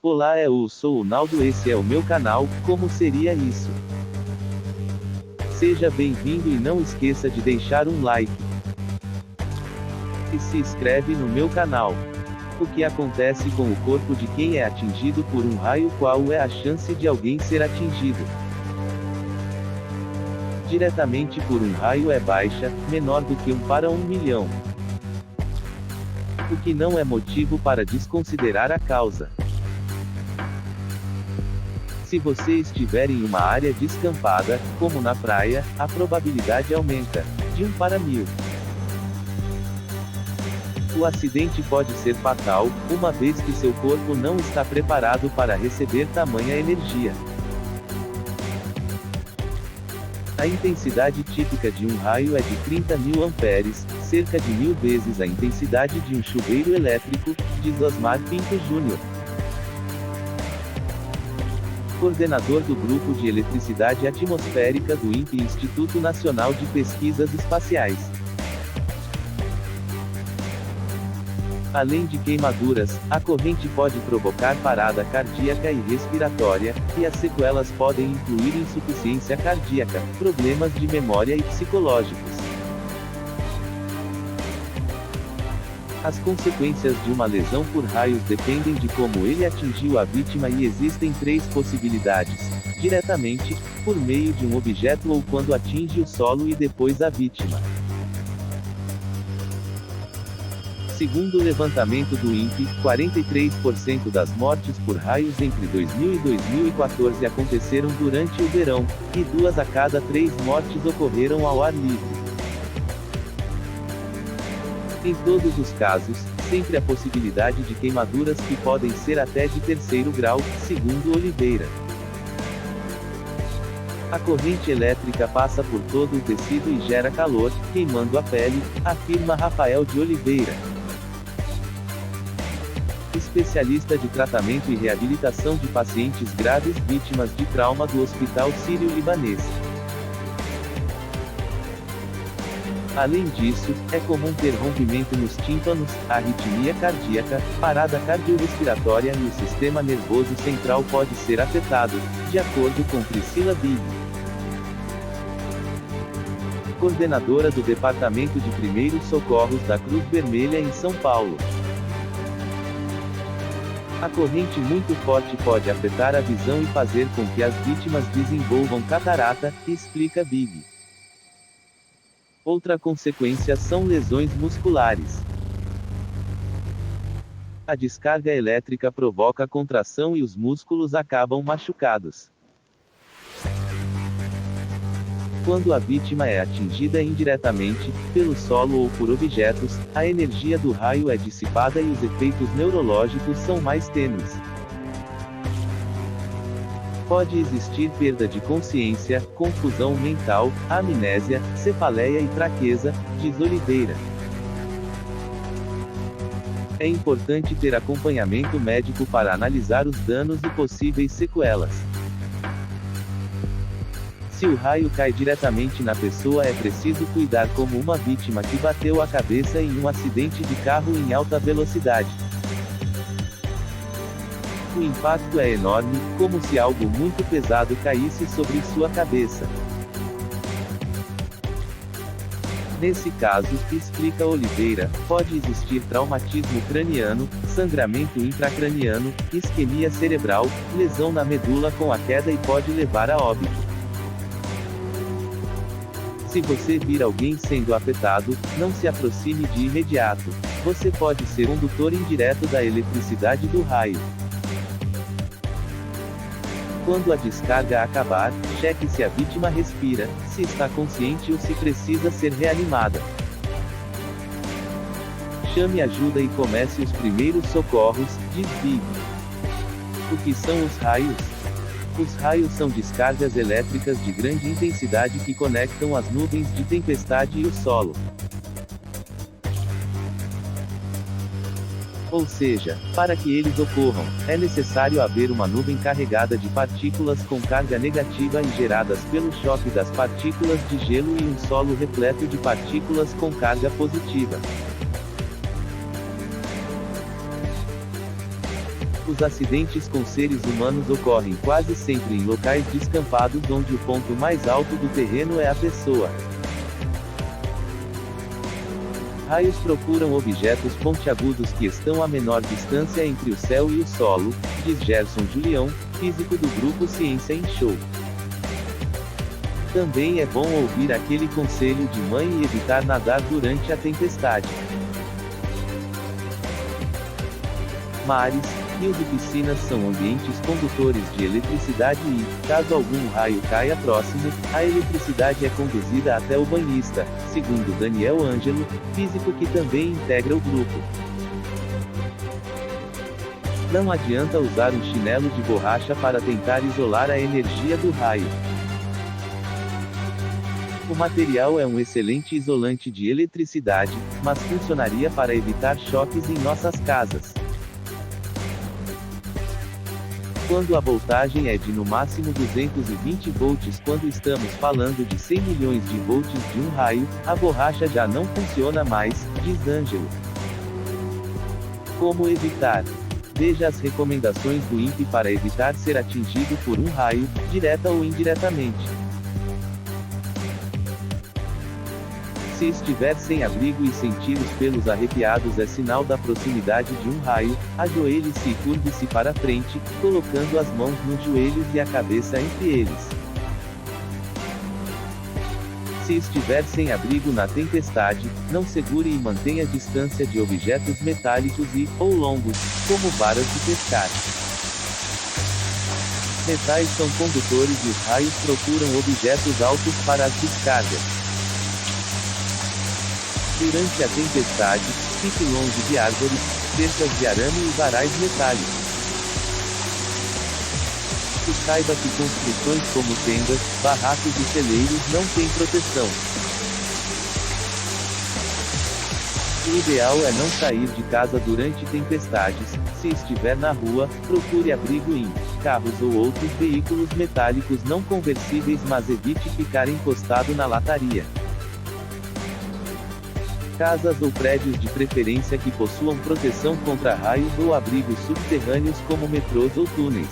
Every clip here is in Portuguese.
Olá, eu sou o Naldo, esse é o meu canal, como seria isso? Seja bem-vindo e não esqueça de deixar um like. E se inscreve no meu canal. O que acontece com o corpo de quem é atingido por um raio? Qual é a chance de alguém ser atingido diretamente por um raio é baixa, menor do que 1 para 1 milhão. O que não é motivo para desconsiderar a causa. Se você estiver em uma área descampada, como na praia, a probabilidade aumenta, de 1 para 1000. O acidente pode ser fatal, uma vez que seu corpo não está preparado para receber tamanha energia. A intensidade típica de um raio é de 30.000 amperes, cerca de 1000 vezes a intensidade de um chuveiro elétrico, diz Osmar Pinto Jr., coordenador do Grupo de Eletricidade Atmosférica do INPE, Instituto Nacional de Pesquisas Espaciais. Além de queimaduras, a corrente pode provocar parada cardíaca e respiratória, e as sequelas podem incluir insuficiência cardíaca, problemas de memória e psicológicos. As consequências de uma lesão por raios dependem de como ele atingiu a vítima e existem 3 possibilidades: diretamente, por meio de um objeto ou quando atinge o solo e depois a vítima. Segundo o levantamento do INPE, 43% das mortes por raios entre 2000 e 2014 aconteceram durante o verão, e 2 a cada 3 mortes ocorreram ao ar livre. Em todos os casos, sempre há possibilidade de queimaduras que podem ser até de 3º grau, segundo Oliveira. A corrente elétrica passa por todo o tecido e gera calor, queimando a pele, afirma Rafael de Oliveira, especialista de tratamento e reabilitação de pacientes graves vítimas de trauma do Hospital Sírio-Libanês. Além disso, é comum ter rompimento nos tímpanos, arritmia cardíaca, parada cardiorrespiratória e o sistema nervoso central pode ser afetado, de acordo com Priscila Big, coordenadora do Departamento de Primeiros Socorros da Cruz Vermelha em São Paulo. A corrente muito forte pode afetar a visão e fazer com que as vítimas desenvolvam catarata, explica Big. Outra consequência são lesões musculares. A descarga elétrica provoca contração e os músculos acabam machucados. Quando a vítima é atingida indiretamente, pelo solo ou por objetos, a energia do raio é dissipada e os efeitos neurológicos são mais tênues. Pode existir perda de consciência, confusão mental, amnésia, cefaleia e fraqueza, diz Oliveira. É importante ter acompanhamento médico para analisar os danos e possíveis sequelas. Se o raio cai diretamente na pessoa, é preciso cuidar como uma vítima que bateu a cabeça em um acidente de carro em alta velocidade. O impacto é enorme, como se algo muito pesado caísse sobre sua cabeça. Nesse caso, explica Oliveira, pode existir traumatismo craniano, sangramento intracraniano, isquemia cerebral, lesão na medula com a queda e pode levar a óbito. Se você vir alguém sendo afetado, não se aproxime de imediato. Você pode ser um condutor indireto da eletricidade do raio. Quando a descarga acabar, cheque se a vítima respira, se está consciente ou se precisa ser reanimada. Chame ajuda e comece os primeiros socorros, diz Big. O que são os raios? Os raios são descargas elétricas de grande intensidade que conectam as nuvens de tempestade e o solo. Ou seja, para que eles ocorram, é necessário haver uma nuvem carregada de partículas com carga negativa e geradas pelo choque das partículas de gelo e um solo repleto de partículas com carga positiva. Os acidentes com seres humanos ocorrem quase sempre em locais descampados onde o ponto mais alto do terreno é a pessoa. Raios procuram objetos pontiagudos que estão a menor distância entre o céu e o solo, diz Gerson Julião, físico do grupo Ciência em Show. Também é bom ouvir aquele conselho de mãe e evitar nadar durante a tempestade. Mares, rios e piscinas são ambientes condutores de eletricidade e, caso algum raio caia próximo, a eletricidade é conduzida até o banhista, segundo Daniel Ângelo, físico que também integra o grupo. Não adianta usar um chinelo de borracha para tentar isolar a energia do raio. O material é um excelente isolante de eletricidade, mas funcionaria para evitar choques em nossas casas. Quando a voltagem é de no máximo 220 volts, quando estamos falando de 100 milhões de volts de um raio, a borracha já não funciona mais, diz Ângelo. Como evitar? Veja as recomendações do INPE para evitar ser atingido por um raio, direta ou indiretamente. Se estiver sem abrigo e sentir os pelos arrepiados é sinal da proximidade de um raio, ajoelhe-se e curve-se para frente, colocando as mãos nos joelhos e a cabeça entre eles. Se estiver sem abrigo na tempestade, não segure e mantenha distância de objetos metálicos ou longos, como varas de pescar. Metais são condutores e os raios procuram objetos altos para as descargas. Durante a tempestade, fique longe de árvores, cercas de arame e varais metálicos. E saiba que construções como tendas, barracos e celeiros não têm proteção. O ideal é não sair de casa durante tempestades. Se estiver na rua, procure abrigo em carros ou outros veículos metálicos não conversíveis, mas evite ficar encostado na lataria. Casas ou prédios de preferência que possuam proteção contra raios ou abrigos subterrâneos como metrôs ou túneis.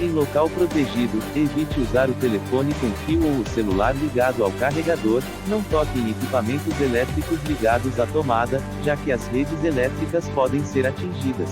Em local protegido, evite usar o telefone com fio ou o celular ligado ao carregador, não toque em equipamentos elétricos ligados à tomada, já que as redes elétricas podem ser atingidas.